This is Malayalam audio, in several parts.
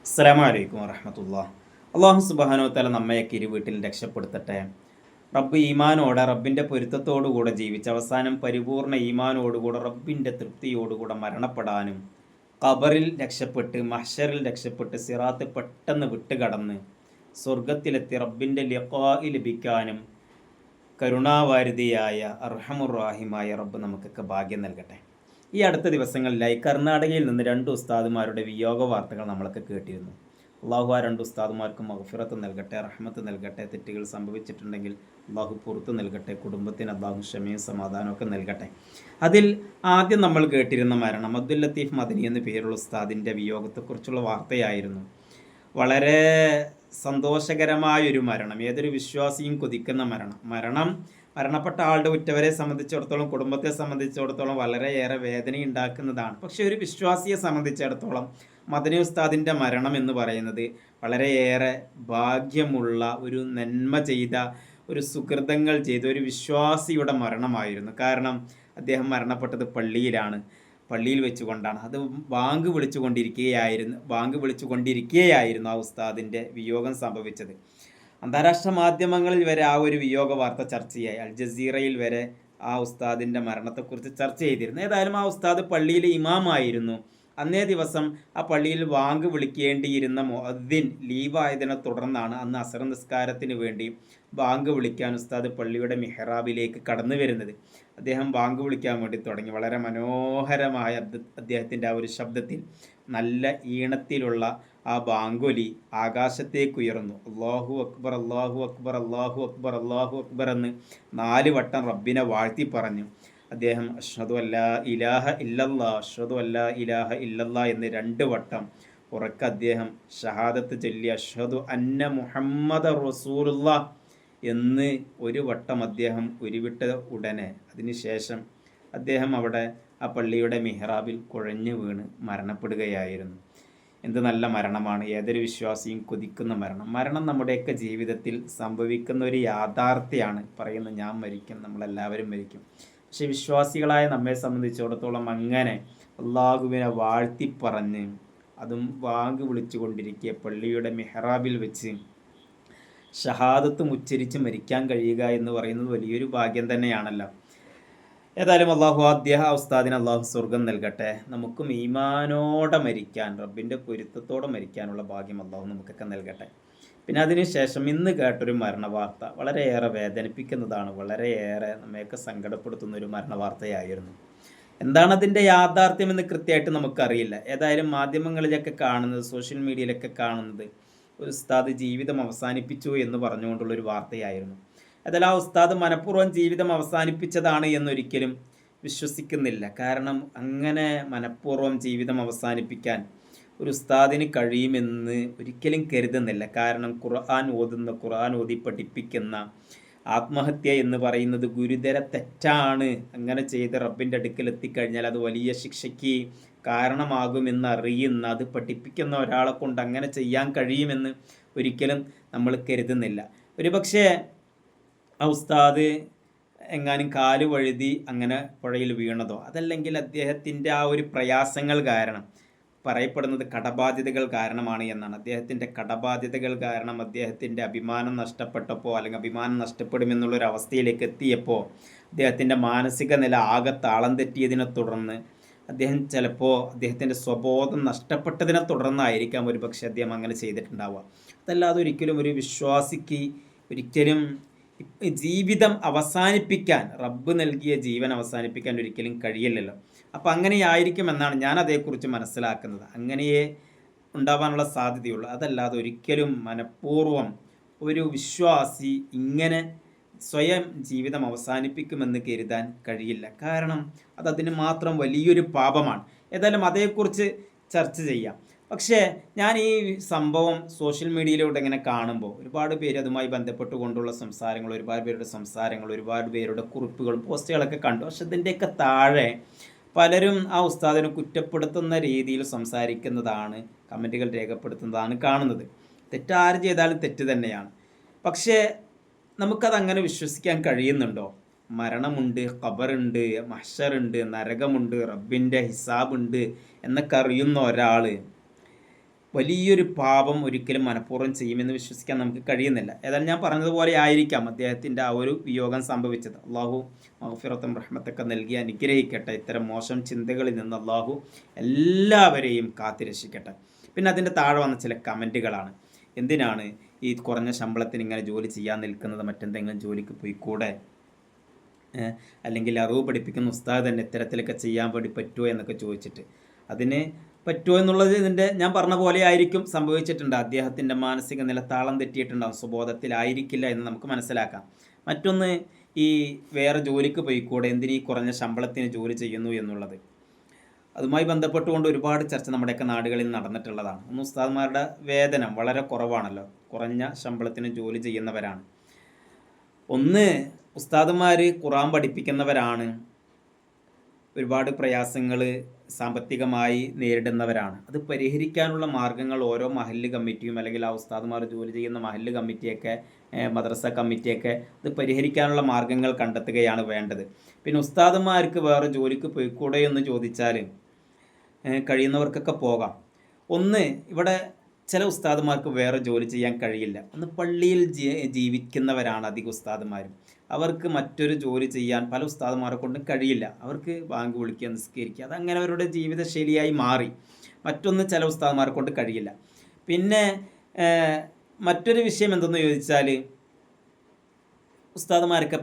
അസ്സലാമു അലൈക്കും വറഹ്മത്തുള്ളാഹി. അള്ളാഹു സുബ്ഹാനഹു വ തആല നമ്മയൊക്കെ ഇരു വീട്ടിൽ രക്ഷപ്പെടുത്തട്ടെ. റബ്ബ് ഈമാനോടെ റബ്ബിൻ്റെ പൊരുത്തത്തോടുകൂടെ ജീവിച്ച് അവസാനം പരിപൂർണ്ണ ഈമാനോടുകൂടെ റബ്ബിൻ്റെ തൃപ്തിയോടുകൂടെ മരണപ്പെടാനും ഖബറിൽ രക്ഷപ്പെട്ട് മഹ്ശറിൽ രക്ഷപ്പെട്ട് സിറാത്ത് പെട്ടെന്ന് വിട്ടുകടന്ന് സ്വർഗത്തിലെത്തി റബ്ബിൻ്റെ ലിഖാഇ ലഭിക്കാനും കരുണാവാരിധിയായ അർഹമുർ റാഹിമായ റബ്ബ് നമുക്കൊക്കെ ഭാഗ്യം നൽകട്ടെ. ഈ അടുത്ത ദിവസങ്ങളിലായി കർണാടകയിൽ നിന്ന് രണ്ട് ഉസ്താദുമാരുടെ വിയോഗ വാർത്തകൾ നമ്മളൊക്കെ കേട്ടിരുന്നു. അള്ളാഹു ആ രണ്ട് ഉസ്താദുമാർക്കും മഗ്ഫിറത്ത് നൽകട്ടെ, റഹ്മത്ത് നൽകട്ടെ. തെറ്റുകൾ സംഭവിച്ചിട്ടുണ്ടെങ്കിൽ അള്ളാഹു പുറത്ത് നൽകട്ടെ. കുടുംബത്തിന് അള്ളാഹു ക്ഷമയും സമാധാനമൊക്കെ നൽകട്ടെ. അതിൽ ആദ്യം നമ്മൾ കേട്ടിരുന്ന മരണം അബ്ദുൽ ലത്തീഫ് മദനി എന്ന പേരുള്ള ഉസ്താദിൻ്റെ വിയോഗത്തെക്കുറിച്ചുള്ള വാർത്തയായിരുന്നു. വളരെ സന്തോഷകരമായൊരു മരണം, ഏതൊരു വിശ്വാസിയും കൊതിക്കുന്ന മരണപ്പെട്ട ആളുടെ ഉറ്റവരെ സംബന്ധിച്ചിടത്തോളം, കുടുംബത്തെ സംബന്ധിച്ചിടത്തോളം വളരെയേറെ വേദനയുണ്ടാക്കുന്നതാണ്. പക്ഷെ ഒരു വിശ്വാസിയെ സംബന്ധിച്ചിടത്തോളം മദനി ഉസ്താദിൻ്റെ മരണം എന്ന് പറയുന്നത് വളരെയേറെ ഭാഗ്യമുള്ള, ഒരു നന്മ ചെയ്ത, ഒരു സുഹൃതങ്ങൾ ചെയ്ത ഒരു വിശ്വാസിയുടെ മരണമായിരുന്നു. കാരണം അദ്ദേഹം മരണപ്പെട്ടത് പള്ളിയിൽ വെച്ചുകൊണ്ടാണ്. അത് ബാങ്ക് വിളിച്ചുകൊണ്ടിരിക്കുകയായിരുന്നു ആ ഉസ്താദിൻ്റെ വിയോഗം സംഭവിച്ചത്. അന്താരാഷ്ട്ര മാധ്യമങ്ങളിൽ വരെ ആ ഒരു വിയോഗ വാർത്ത ചർച്ചയായി. അൽ ജസീറയിൽ വരെ ആ ഉസ്താദിൻ്റെ മരണത്തെക്കുറിച്ച് ചർച്ച ചെയ്തിരുന്നു. ഏതായാലും ആ ഉസ്താദ് പള്ളിയിലെ ഇമാമായിരുന്നു. അന്നേ ദിവസം ആ പള്ളിയിൽ ബാങ്ക് വിളിക്കേണ്ടിയിരുന്ന മുഅദ്ദിൻ ലീവായതിനെ തുടർന്നാണ് അന്ന് അസർ നിസ്കാരത്തിന് വേണ്ടി ബാങ്ക് വിളിക്കാൻ ഉസ്താദ് പള്ളിയുടെ മിഹ്റാബിലേക്ക് കടന്നു വരുന്നത്. അദ്ദേഹം ബാങ്ക് വിളിക്കാൻ വേണ്ടി തുടങ്ങി. വളരെ മനോഹരമായ അദ്ദേഹത്തിൻ്റെ ആ ഒരു ശബ്ദത്തിൽ, നല്ല ഈണത്തിലുള്ള ആ ബാങ്കൊലി ആകാശത്തേക്ക് ഉയർന്നു. അല്ലാഹു അക്ബർ, അല്ലാഹു അക്ബർ, അല്ലാഹു അക്ബർ, അല്ലാഹു അക്ബർ എന്ന് 4 വട്ടം റബ്ബിനെ വാഴ്ത്തി പറഞ്ഞു. അദ്ദേഹം അഷ്ഹദു അല്ലാ ഇലാഹ ഇല്ലല്ലാ, അഷ്ഹദു അല്ലാ ഇലാഹ ഇല്ലല്ലാ എന്ന് 2 വട്ടം ഉറക്കെ അദ്ദേഹം ഷഹാദത്ത് ചൊല്ലി അഷ്ഹദു അന്ന മുഹമ്മദ റസൂലുള്ളാഹ് എന്ന് 1 വട്ടം അദ്ദേഹം ഉരുവിട്ട ഉടനെ അതിനുശേഷം അദ്ദേഹം അവിടെ ആ പള്ളിയുടെ മിഹ്റാബിൽ കുഴഞ്ഞു വീണ് മരണപ്പെടുകയായിരുന്നു. എന്ത് നല്ല മരണമാണ്! ഏതൊരു വിശ്വാസിയും കൊതിക്കുന്ന മരണം നമ്മുടെയൊക്കെ ജീവിതത്തിൽ സംഭവിക്കുന്ന ഒരു യാഥാർത്ഥ്യമാണ്. പറയുന്നത് ഞാൻ മരിക്കും, നമ്മളെല്ലാവരും മരിക്കും. പക്ഷെ വിശ്വാസികളായ നമ്മെ സംബന്ധിച്ചിടത്തോളം അങ്ങനെ അള്ളാഹുവിനെ വാഴ്ത്തിപ്പറഞ്ഞ്, അതും വാങ്ക് വിളിച്ചുകൊണ്ടിരിക്കുക പള്ളിയുടെ മിഹ്റാബിൽ വെച്ച് ഷഹാദത്തും ഉച്ചരിച്ച് മരിക്കാൻ കഴിയുക എന്ന് പറയുന്നത് വലിയൊരു ഭാഗ്യം തന്നെയാണല്ലോ. ഏതായാലും ഉസ്താദിന് അള്ളാഹു സ്വർഗം നൽകട്ടെ. നമുക്കും ഈമാനോടെ മരിക്കാൻ, റബ്ബിൻ്റെ പൊരുത്തത്തോടെ മരിക്കാനുള്ള ഭാഗ്യം അള്ളാഹു നമുക്കൊക്കെ നൽകട്ടെ. പിന്നെ അതിനുശേഷം ഇന്ന് കേട്ടൊരു മരണവാർത്ത വളരെയേറെ വേദനിപ്പിക്കുന്നതാണ്, വളരെയേറെ നമ്മയൊക്കെ സങ്കടപ്പെടുത്തുന്ന ഒരു മരണവാർത്തയായിരുന്നു. എന്താണ് അതിൻ്റെ യാഥാർത്ഥ്യമെന്ന് കൃത്യമായിട്ട് നമുക്കറിയില്ല. ഏതായാലും മാധ്യമങ്ങളിലൊക്കെ കാണുന്നത്, സോഷ്യൽ മീഡിയയിലൊക്കെ കാണുന്നത് ഒരു ഉസ്താദ് ജീവിതം അവസാനിപ്പിച്ചു എന്ന് പറഞ്ഞുകൊണ്ടുള്ളൊരു വാർത്തയായിരുന്നു. അതിൽ ആ ഉസ്താദ് മനഃപൂർവ്വം ജീവിതം അവസാനിപ്പിച്ചതാണ് എന്നൊരിക്കലും വിശ്വസിക്കുന്നില്ല. കാരണം അങ്ങനെ മനഃപൂർവ്വം ജീവിതം അവസാനിപ്പിക്കാൻ ഒരു ഉസ്താദിന് കഴിയുമെന്ന് ഒരിക്കലും കരുതുന്നില്ല. കാരണം ഖുർആൻ ഓതി പഠിപ്പിക്കുന്ന ആത്മഹത്യ എന്ന് പറയുന്നത് ഗുരുതര തെറ്റാണ്. അങ്ങനെ ചെയ്ത് റബ്ബിൻ്റെ അടുക്കൽ എത്തിക്കഴിഞ്ഞാൽ അത് വലിയ ശിക്ഷയ്ക്ക് കാരണമാകുമെന്ന് അറിയുന്ന, അത് പഠിപ്പിക്കുന്ന ഒരാളെ കൊണ്ട് അങ്ങനെ ചെയ്യാൻ കഴിയുമെന്ന് ഒരിക്കലും നമ്മൾ കരുതുന്നില്ല. ഒരുപക്ഷെ ആ ഉസ്താദ് എങ്ങാനും കാല് വഴുതി അങ്ങനെ പുഴയിൽ വീണതോ, അതല്ലെങ്കിൽ അദ്ദേഹത്തിൻ്റെ ആ ഒരു പ്രയാസങ്ങൾ കാരണം, പറയപ്പെടുന്നത് കടബാധ്യതകൾ കാരണമാണ് എന്നാണ്. അദ്ദേഹത്തിൻ്റെ കടബാധ്യതകൾ കാരണം അദ്ദേഹത്തിൻ്റെ അഭിമാനം നഷ്ടപ്പെട്ടപ്പോൾ, അല്ലെങ്കിൽ അഭിമാനം നഷ്ടപ്പെടുമെന്നുള്ളൊരവസ്ഥയിലേക്ക് എത്തിയപ്പോൾ അദ്ദേഹത്തിൻ്റെ മാനസിക നില ആകെ താളം തെറ്റിയതിനെ തുടർന്ന് ചിലപ്പോൾ അദ്ദേഹത്തിൻ്റെ സ്വബോധം നഷ്ടപ്പെട്ടതിനെ തുടർന്നായിരിക്കാം ഒരുപക്ഷെ അദ്ദേഹം അങ്ങനെ ചെയ്തിട്ടുണ്ടാവുക. അതല്ലാതെ ഒരിക്കലും ഒരു വിശ്വാസിക്ക് ഒരിക്കലും ജീവിതം അവസാനിപ്പിക്കാൻ, റബ്ബ് നൽകിയ ജീവൻ അവസാനിപ്പിക്കാൻ ഒരിക്കലും കഴിയില്ലല്ലോ. അപ്പോൾ അങ്ങനെയായിരിക്കുമെന്നാണ് ഞാൻ അതേക്കുറിച്ച് മനസ്സിലാക്കുന്നത്. അങ്ങനെയേ ഉണ്ടാവാനുള്ള സാധ്യതയുള്ളൂ. അതല്ലാതെ ഒരിക്കലും മനഃപൂർവ്വം ഒരു വിശ്വാസി ഇങ്ങനെ സ്വയം ജീവിതം അവസാനിപ്പിക്കുമെന്ന് കരുതാൻ കഴിയില്ല. കാരണം അതിന് മാത്രം വലിയൊരു പാപമാണ്. ഏതായാലും അതേക്കുറിച്ച് ചർച്ച ചെയ്യാം. പക്ഷേ ഞാൻ ഈ സംഭവം സോഷ്യൽ മീഡിയയിലൂടെ ഇങ്ങനെ കാണുമ്പോൾ ഒരുപാട് പേര് അതുമായി ബന്ധപ്പെട്ടുകൊണ്ടുള്ള സംസാരങ്ങൾ, ഒരുപാട് പേരുടെ കുറിപ്പുകളും പോസ്റ്റുകളൊക്കെ കണ്ടു. പക്ഷെ ഇതിൻ്റെയൊക്കെ താഴെ പലരും ആ ഉസ്താദിനെ കുറ്റപ്പെടുത്തുന്ന രീതിയിൽ സംസാരിക്കുന്നതാണ്, കമൻറ്റുകൾ രേഖപ്പെടുത്തുന്നതാണ് കാണുന്നത്. തെറ്റാര് ചെയ്താലും തെറ്റ് തന്നെയാണ്. പക്ഷേ നമുക്കതങ്ങനെ വിശ്വസിക്കാൻ കഴിയുന്നുണ്ടോ? മരണമുണ്ട്, ഖബറുണ്ട്, മഹ്ശറുണ്ട്, നരകമുണ്ട്, റബ്ബിൻ്റെ ഹിസാബുണ്ട് എന്നൊക്കെ അറിയുന്ന ഒരാൾ വലിയൊരു പാപം ഒരിക്കലും മനഃപൂർവ്വം ചെയ്യുമെന്ന് വിശ്വസിക്കാൻ നമുക്ക് കഴിയുന്നില്ല. ഏതായാലും ഞാൻ പറഞ്ഞതുപോലെ ആയിരിക്കാം അദ്ദേഹത്തിൻ്റെ ആ ഒരു വിയോഗം സംഭവിച്ചത്. അള്ളാഹു മഗ്ഫിറത്തും റഹ്മത്തൊക്കെ നൽകി അനുഗ്രഹിക്കട്ടെ. ഇത്തരം മോശം ചിന്തകളിൽ നിന്ന് അള്ളാഹു എല്ലാവരെയും കാത്തുരക്ഷിക്കട്ടെ. പിന്നെ അതിൻ്റെ താഴെ വന്ന ചില കമൻറ്റുകളാണ്. എന്തിനാണ് ഈ കുറഞ്ഞ ശമ്പളത്തിന് ഇങ്ങനെ ജോലി ചെയ്യാൻ നിൽക്കുന്നത്, മറ്റെന്തെങ്കിലും ജോലിക്ക് പോയിക്കൂടെ, അല്ലെങ്കിൽ അറിവ് പഠിപ്പിക്കുന്ന ഉസ്താദ് തന്നെ ഇത്തരത്തിലൊക്കെ ചെയ്യാൻ വേണ്ടി പറ്റുമോ എന്നൊക്കെ ചോദിച്ചിട്ട്. അതിന് പറ്റുമോ എന്നുള്ളത് ഇതിൻ്റെ ഞാൻ പറഞ്ഞ പോലെ ആയിരിക്കും സംഭവിച്ചിട്ടുണ്ട്. അദ്ദേഹത്തിൻ്റെ മാനസിക നില താളം തെറ്റിയിട്ടുണ്ടാകും, സ്വബോധത്തിലായിരിക്കില്ല എന്ന് നമുക്ക് മനസ്സിലാക്കാം. മറ്റൊന്ന്, ഈ വേറെ ജോലിക്ക് പോയിക്കൂടെ, എന്തിനീ കുറഞ്ഞ ശമ്പളത്തിന് ജോലി ചെയ്യുന്നു എന്നുള്ളത്. അതുമായി ബന്ധപ്പെട്ടുകൊണ്ട് ഒരുപാട് ചർച്ച നമ്മുടെയൊക്കെ നാടുകളിൽ നടന്നിട്ടുള്ളതാണ്. ഒന്ന്, ഉസ്താദ്മാരുടെ വേതനം വളരെ കുറവാണല്ലോ, കുറഞ്ഞ ശമ്പളത്തിന് ജോലി ചെയ്യുന്നവരാണ്. ഒന്ന്, ഉസ്താദുമാർ ഖുർആൻ പഠിപ്പിക്കുന്നവരാണ്, ഒരുപാട് പ്രയാസങ്ങൾ സാമ്പത്തികമായി നേരിടുന്നവരാണ്. അത് പരിഹരിക്കാനുള്ള മാർഗ്ഗങ്ങൾ ഓരോ മഹല്ല് കമ്മിറ്റിയും അല്ലെങ്കിൽ ആ ഉസ്താദുമാർ ജോലി ചെയ്യുന്ന മഹല്ല് കമ്മിറ്റിയൊക്കെ, മദ്രസ കമ്മിറ്റിയൊക്കെ അത് പരിഹരിക്കാനുള്ള മാർഗ്ഗങ്ങൾ കണ്ടെത്തുകയാണ് വേണ്ടത്. പിന്നെ ഉസ്താദുമാർക്ക് വേറെ ജോലിക്ക് പോയിക്കൂടെ എന്ന് ചോദിച്ചാൽ കഴിയുന്നവർക്കൊക്കെ പോകാം. ഒന്ന്, ഇവിടെ ചില ഉസ്താദുമാർക്ക് വേറെ ജോലി ചെയ്യാൻ കഴിയില്ല. ഒന്ന്, പള്ളിയിൽ ജീവിക്കുന്നവരാണ് അധികം ഉസ്താദുമാരും. അവർക്ക് മറ്റൊരു ജോലി ചെയ്യാൻ പല ഉസ്താദുമാരെ കൊണ്ടും കഴിയില്ല. അവർക്ക് ബാങ്ക് വിളിക്കുക, നിസ്കരിക്കുക, അതങ്ങനെ അവരുടെ ജീവിതശൈലിയായി മാറി. മറ്റൊന്ന്, ചില ഉസ്താദുമാരെ കൊണ്ട് കഴിയില്ല. പിന്നെ മറ്റൊരു വിഷയം എന്തെന്ന് ചോദിച്ചാൽ, ഉസ്താദുമാരൊക്കെ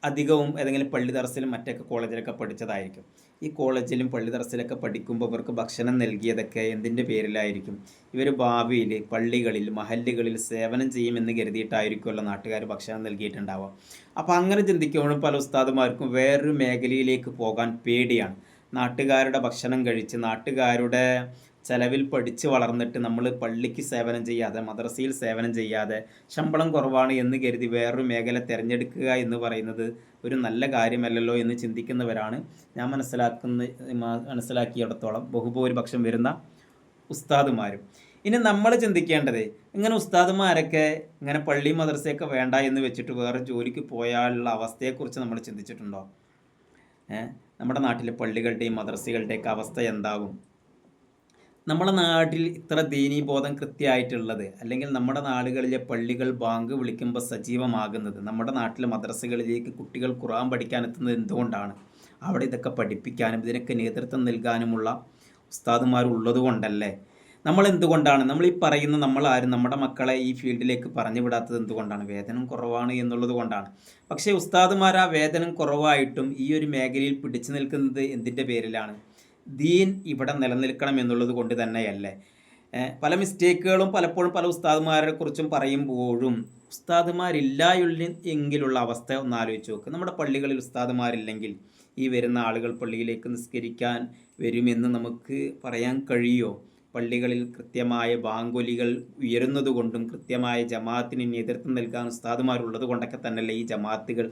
അധികവും ഏതെങ്കിലും പള്ളി ദർസിലും മറ്റൊക്കെ കോളേജിലൊക്കെ പഠിച്ചതായിരിക്കും. ഈ കോളേജിലും പള്ളി ദർസിലൊക്കെ പഠിക്കുമ്പോൾ ഇവർക്ക് ഭക്ഷണം നൽകിയതൊക്കെ എന്തിൻ്റെ പേരിലായിരിക്കും? ഇവർ ഭാവിയിൽ പള്ളികളിൽ മഹല്ലുകളിൽ സേവനം ചെയ്യുമെന്ന് കരുതിയിട്ടായിരിക്കുമല്ലോ നാട്ടുകാർ ഭക്ഷണം നൽകിയിട്ടുണ്ടാവുക. അപ്പോൾ അങ്ങനെ ചിന്തിക്കുമ്പോഴും പല ഉസ്താദുമാർക്കും വേറൊരു മേഖലയിലേക്ക് പോകാൻ പേടിയാണ്. നാട്ടുകാരുടെ ഭക്ഷണം കഴിച്ച് നാട്ടുകാരുടെ ചെലവിൽ പഠിച്ച് വളർന്നിട്ട് നമ്മൾ പള്ളിക്ക് സേവനം ചെയ്യാതെ മദ്രസയിൽ സേവനം ചെയ്യാതെ ശമ്പളം കുറവാണ് എന്ന് കരുതി വേറൊരു മേഖല തിരഞ്ഞെടുക്കുക എന്ന് പറയുന്നത് ഒരു നല്ല കാര്യമല്ലല്ലോ എന്ന് ചിന്തിക്കുന്നവരാണ് ഞാൻ മനസ്സിലാക്കിയിടത്തോളം ബഹുഭൂരിപക്ഷം വരുന്ന ഉസ്താദുമാരും. ഇനി നമ്മൾ ചിന്തിക്കേണ്ടത്, ഇങ്ങനെ ഉസ്താദുമാരൊക്കെ ഇങ്ങനെ പള്ളി മദ്രസയൊക്കെ വേണ്ട എന്ന് വെച്ചിട്ട് വേറെ ജോലിക്ക് പോയാലുള്ള അവസ്ഥയെക്കുറിച്ച് നമ്മൾ ചിന്തിച്ചിട്ടുണ്ടോ? നമ്മുടെ നാട്ടിലെ പള്ളികളുടെയും മദ്രസകളുടെയൊക്കെ അവസ്ഥ എന്താകും? നമ്മുടെ നാട്ടിൽ ഇത്ര ദീനീബോധം കൃത്യമായിട്ടുള്ളത്, അല്ലെങ്കിൽ നമ്മുടെ നാടുകളിലെ പള്ളികൾ ബാങ്ക് വിളിക്കുമ്പോൾ സജീവമാകുന്നത്, നമ്മുടെ നാട്ടിലെ മദ്രസകളിലേക്ക് കുട്ടികൾ ഖുർആൻ പഠിക്കാൻ എത്തുന്നത് എന്തുകൊണ്ടാണ്? അവിടെ ഇതൊക്കെ പഠിപ്പിക്കാനും ഇതിനൊക്കെ നേതൃത്വം നൽകാനുമുള്ള ഉസ്താദുമാരുള്ളത് കൊണ്ടല്ലേ? നമ്മൾ എന്തുകൊണ്ടാണ് നമ്മൾ ഈ പറയുന്ന നമ്മളാരും നമ്മുടെ മക്കളെ ഈ ഫീൽഡിലേക്ക് പറഞ്ഞു വിടാത്തത് എന്തുകൊണ്ടാണ്? വേതനം കുറവാണ് എന്നുള്ളത് കൊണ്ടാണ്. പക്ഷേ ഉസ്താദുമാർ ആ വേതനം കുറവായിട്ടും ഈ ഒരു മേഖലയിൽ പിടിച്ചു നിൽക്കുന്നത് എന്തിൻ്റെ പേരിലാണ്? ദീൻ ഇവിടെ നിലനിൽക്കണം എന്നുള്ളത് കൊണ്ട് തന്നെയല്ലേ? പല മിസ്റ്റേക്കുകളും പലപ്പോഴും പല ഉസ്താദുമാരെ കുറിച്ചും പറയുമ്പോഴും ഉസ്താദുമാരില്ല എങ്കിലുള്ള അവസ്ഥ ഒന്ന് ആലോചിച്ച് നോക്ക്. നമ്മുടെ പള്ളികളിൽ ഉസ്താദുമാരില്ലെങ്കിൽ ഈ വരുന്ന ആളുകൾ പള്ളിയിലേക്ക് നിസ്കരിക്കാൻ വരുമെന്ന് നമുക്ക് പറയാൻ കഴിയുമോ? പള്ളികളിൽ കൃത്യമായ ബാങ്കൊലികൾ ഉയരുന്നത് കൊണ്ടും കൃത്യമായ ജമാഅത്തിന് നേതൃത്വം നൽകാൻ ഉസ്താദുമാരുള്ളത് കൊണ്ടൊക്കെ തന്നെയല്ലേ ഈ ജമാഅത്തുകൾ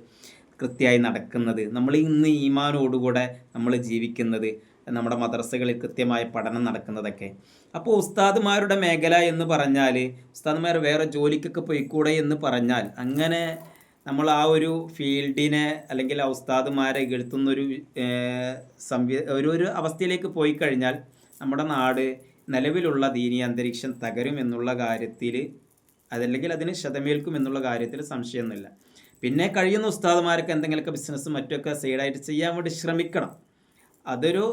കൃത്യമായി നടക്കുന്നത്. നമ്മൾ ഇന്ന് ഈമാനോടുകൂടെ നമ്മൾ ജീവിക്കുന്നത്, നമ്മുടെ മദ്രസകളിൽ കൃത്യമായ പഠനം നടക്കുന്നതൊക്കെ. അപ്പോൾ ഉസ്താദുമാരുടെ മേഖല എന്ന് പറഞ്ഞാൽ, ഉസ്താദുമാർ വേറെ ജോലിക്കൊക്കെ പോയിക്കൂടെ എന്ന് പറഞ്ഞാൽ, അങ്ങനെ നമ്മൾ ആ ഒരു ഫീൽഡിനെ അല്ലെങ്കിൽ ആ ഉസ്താദുമാരെ എഴുത്തുന്നൊരു ഒരു അവസ്ഥയിലേക്ക് പോയി കഴിഞ്ഞാൽ നമ്മുടെ നാട് നിലവിലുള്ള ദീനീ അന്തരീക്ഷം തകരും എന്നുള്ള കാര്യത്തിൽ, അതല്ലെങ്കിൽ അതിന് ക്ഷതമേൽക്കും എന്നുള്ള കാര്യത്തിൽ സംശയമൊന്നുമില്ല. പിന്നെ കഴിയുന്ന ഉസ്താദുമാരൊക്കെ എന്തെങ്കിലുമൊക്കെ ബിസിനസ്സും മറ്റൊക്കെ സൈഡായിട്ട് ചെയ്യാൻ വേണ്ടി ശ്രമിക്കണം. അതൊരു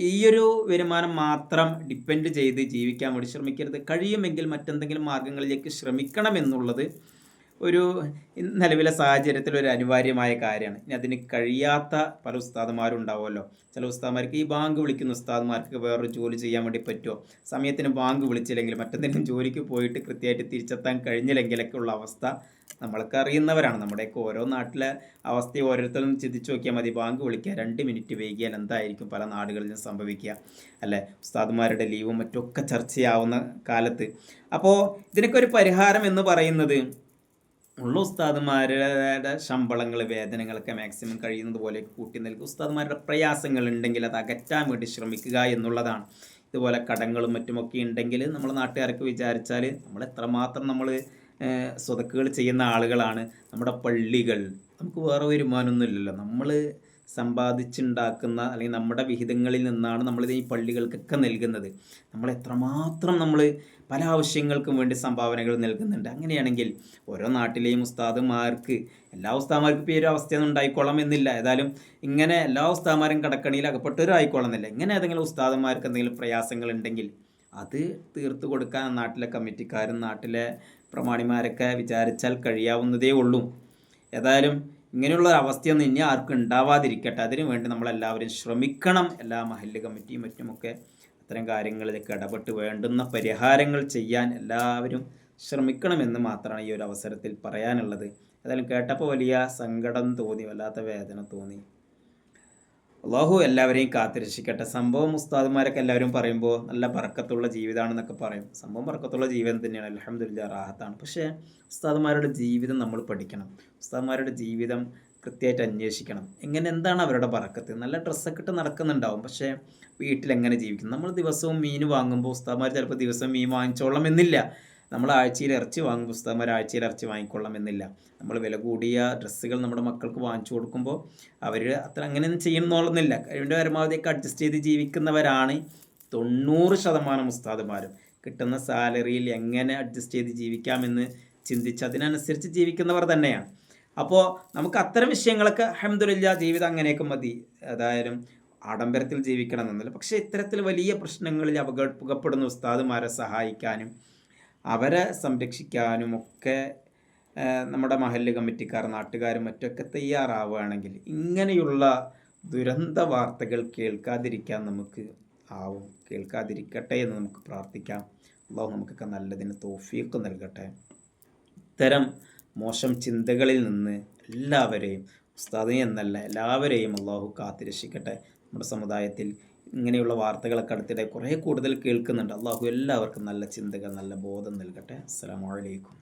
ഈയൊരു വരുമാനം മാത്രം ഡിപ്പെൻഡ് ചെയ്ത് ജീവിക്കാൻ വേണ്ടി ശ്രമിക്കരുത്. കഴിയുമെങ്കിൽ മറ്റെന്തെങ്കിലും മാർഗ്ഗങ്ങളിലേക്ക് ശ്രമിക്കണം എന്നുള്ളത് ഒരു നിലവിലെ സാഹചര്യത്തിൽ ഒരു അനിവാര്യമായ കാര്യമാണ്. ഇനി അതിന് കഴിയാത്ത പല ഉസ്താദുമാരും ഉണ്ടാവുമല്ലോ. ചില ഉസ്താദുമാർക്ക് ഈ ബാങ്ക് വിളിക്കുന്ന ഉസ്താദുമാർക്ക് വേറൊരു ജോലി ചെയ്യാൻ വേണ്ടി പറ്റുമോ? സമയത്തിന് ബാങ്ക് വിളിച്ചില്ലെങ്കിൽ മറ്റെന്തെങ്കിലും ജോലിക്ക് പോയിട്ട് കൃത്യമായിട്ട് തിരിച്ചെത്താൻ കഴിഞ്ഞില്ലെങ്കിലൊക്കെ ഉള്ള അവസ്ഥ നമ്മളൊക്കെ അറിയുന്നവരാണ്. നമ്മുടെയൊക്കെ ഓരോ നാട്ടിലെ അവസ്ഥ ഓരോരുത്തരും ചിന്തിച്ച് നോക്കിയാൽ മതി. ബാങ്ക് വിളിക്കുക 2 മിനിറ്റ് വൈകിയാൽ എന്തായിരിക്കും പല നാടുകളിലും സംഭവിക്കുക അല്ലേ? ഉസ്താദുമാരുടെ ലീവും മറ്റൊക്കെ ചർച്ചയാവുന്ന കാലത്ത്. അപ്പോൾ ഇതിനൊക്കെ ഒരു പരിഹാരം എന്ന് പറയുന്നത്, ഉള്ള ഉസ്താദുമാരുടെ ശമ്പളങ്ങൾ വേതനങ്ങളൊക്കെ മാക്സിമം കഴിയുന്നത് പോലെ കൂട്ടി നൽകുക. ഉസ്താദുമാരുടെ പ്രയാസങ്ങൾ ഉണ്ടെങ്കിൽ അത് അകറ്റാൻ വേണ്ടി ശ്രമിക്കുക എന്നുള്ളതാണ്. ഇതുപോലെ കടങ്ങളും മറ്റുമൊക്കെ ഉണ്ടെങ്കിൽ നമ്മൾ നാട്ടുകാർക്ക് വിചാരിച്ചാൽ നമ്മൾ എത്രമാത്രം നമ്മൾ സ്വതക്കുകൾ ചെയ്യുന്ന ആളുകളാണ്. നമ്മുടെ പള്ളികൾ, നമുക്ക് വേറെ വരുമാനമൊന്നുമില്ലല്ലോ. നമ്മൾ സമ്പാദിച്ചുണ്ടാക്കുന്ന അല്ലെങ്കിൽ നമ്മുടെ വിഹിതങ്ങളിൽ നിന്നാണ് നമ്മളിത് ഈ പള്ളികൾക്കൊക്കെ നൽകുന്നത്. നമ്മൾ എത്രമാത്രം നമ്മൾ പല ആവശ്യങ്ങൾക്കും വേണ്ടി സംഭാവനകൾ നൽകുന്നുണ്ട്. അങ്ങനെയാണെങ്കിൽ ഓരോ നാട്ടിലെയും ഉസ്താദുമാർക്ക് എല്ലാ ഉസ്താദുമാർക്കും ഇപ്പോൾ ഈ ഒരു അവസ്ഥയൊന്നും ഉണ്ടായിക്കോളാം എന്നില്ല. ഏതായാലും ഇങ്ങനെ എല്ലാ ഉസ്താദുമാരും കടക്കണിയിൽ അകപ്പെട്ടവരും ആയിക്കോളുന്നില്ല. ഇങ്ങനെ ഏതെങ്കിലും ഉസ്താദുമാർക്ക് എന്തെങ്കിലും പ്രയാസങ്ങൾ ഉണ്ടെങ്കിൽ അത് തീർത്തു കൊടുക്കാൻ നാട്ടിലെ കമ്മിറ്റിക്കാരും നാട്ടിലെ പ്രമാണിമാരൊക്കെ വിചാരിച്ചാൽ കഴിയാവുന്നതേ ഉള്ളൂ. ഏതായാലും ഇങ്ങനെയുള്ള അവസ്ഥയൊന്നും ഇനി ആർക്കും ഉണ്ടാവാതിരിക്കട്ടെ. അതിനു വേണ്ടി നമ്മളെല്ലാവരും ശ്രമിക്കണം. എല്ലാ മഹല്ല് കമ്മിറ്റിയും മറ്റുമൊക്കെ അത്തരം കാര്യങ്ങളിലേക്ക് ഇടപെട്ട് വേണ്ടുന്ന പരിഹാരങ്ങൾ ചെയ്യാൻ എല്ലാവരും ശ്രമിക്കണമെന്ന് മാത്രമാണ് ഈ ഒരു അവസരത്തിൽ പറയാനുള്ളത്. ഏതായാലും കേട്ടപ്പോൾ വലിയ സങ്കടം തോന്നി, വല്ലാത്ത വേദന തോന്നി. അള്ളാഹു എല്ലാവരെയും കാത്തിരക്ഷിക്കട്ടെ. സംഭവം ഉസ്താദുമാരൊക്കെ എല്ലാവരും പറയുമ്പോൾ നല്ല ബർക്കത്തുള്ള ജീവിതമാണെന്നൊക്കെ പറയും. സംഭവം ബർക്കത്തുള്ള ജീവിതം തന്നെയാണ്, അൽഹംദുലില്ലാഹ് റാഹത്താണ്. പക്ഷേ ഉസ്താദുമാരുടെ ജീവിതം നമ്മൾ പഠിക്കണം. ഉസ്താദുമാരുടെ ജീവിതം കൃത്യമായിട്ട് അന്വേഷിക്കണം. എന്താണ് അവരുടെ ബർക്കത്ത്? നല്ല ഡ്രസ്സൊക്കെ ഇട്ട് നടക്കുന്നുണ്ടാവും, പക്ഷേ വീട്ടിലെങ്ങനെ ജീവിക്കും? നമ്മൾ ദിവസവും മീൻ വാങ്ങുമ്പോൾ ഉസ്താദുമാർ ചിലപ്പോൾ ദിവസം മീൻ വാങ്ങിച്ചോളണം എന്നില്ല. നമ്മൾ ആഴ്ചയിൽ ഇറച്ചി വാങ്ങുമ്പോൾ ഉസ്താദുമാർ ആഴ്ചയിൽ ഇറച്ചി വാങ്ങിക്കൊള്ളണം എന്നില്ല. നമ്മൾ വില കൂടിയ ഡ്രസ്സുകൾ നമ്മുടെ മക്കൾക്ക് വാങ്ങിച്ചു കൊടുക്കുമ്പോൾ അവർ അത്ര അങ്ങനെയൊന്നും ചെയ്യണമെന്നോളുന്നില്ല. കഴിവിൻ്റെ പരമാവധിയൊക്കെ അഡ്ജസ്റ്റ് ചെയ്ത് ജീവിക്കുന്നവരാണ് 90% ഉസ്താദുമാരും. കിട്ടുന്ന സാലറിയിൽ എങ്ങനെ അഡ്ജസ്റ്റ് ചെയ്ത് ജീവിക്കാമെന്ന് ചിന്തിച്ച് അതിനനുസരിച്ച് ജീവിക്കുന്നവർ തന്നെയാണ്. അപ്പോൾ നമുക്ക് അത്തരം വിഷയങ്ങളൊക്കെ അൽഹംദുലില്ലാഹ് ജീവിതം അങ്ങനെയൊക്കെ മതി. ഏതായാലും ആഡംബരത്തിൽ ജീവിക്കണം എന്നല്ല, പക്ഷേ ഇത്തരത്തിൽ വലിയ പ്രശ്നങ്ങളിൽ അകപ്പെടുന്ന ഉസ്താദുമാരെ സഹായിക്കാനും അവരെ സംരക്ഷിക്കാനും ഒക്കെ നമ്മുടെ മഹല്ല് കമ്മിറ്റിക്കാർ, നാട്ടുകാരും മറ്റൊക്കെ തയ്യാറാവുകയാണെങ്കിൽ ഇങ്ങനെയുള്ള ദുരന്ത വാർത്തകൾ കേൾക്കാതിരിക്കാൻ നമുക്ക് ആവും. കേൾക്കാതിരിക്കട്ടെ എന്ന് നമുക്ക് പ്രാർത്ഥിക്കാം. അള്ളാഹു നമുക്കൊക്കെ നല്ലതിന് തൗഫീഖ് നൽകട്ടെ. ഇത്തരം മോശം ചിന്തകളിൽ നിന്ന് എല്ലാവരെയും, ഉസ്താദിനെ എന്നല്ല എല്ലാവരെയും അള്ളാഹു കാത്തിരക്ഷിക്കട്ടെ. നമ്മുടെ സമുദായത്തിൽ ഇങ്ങനെയുള്ള വാർത്തകളൊക്കെ അടുത്തിടെ കുറേ കൂടുതൽ കേൾക്കുന്നുണ്ട്. അള്ളാഹു എല്ലാവർക്കും നല്ല ചിന്തകൾ, നല്ല ബോധം നൽകട്ടെ. അസ്സലാമു അലൈക്കും.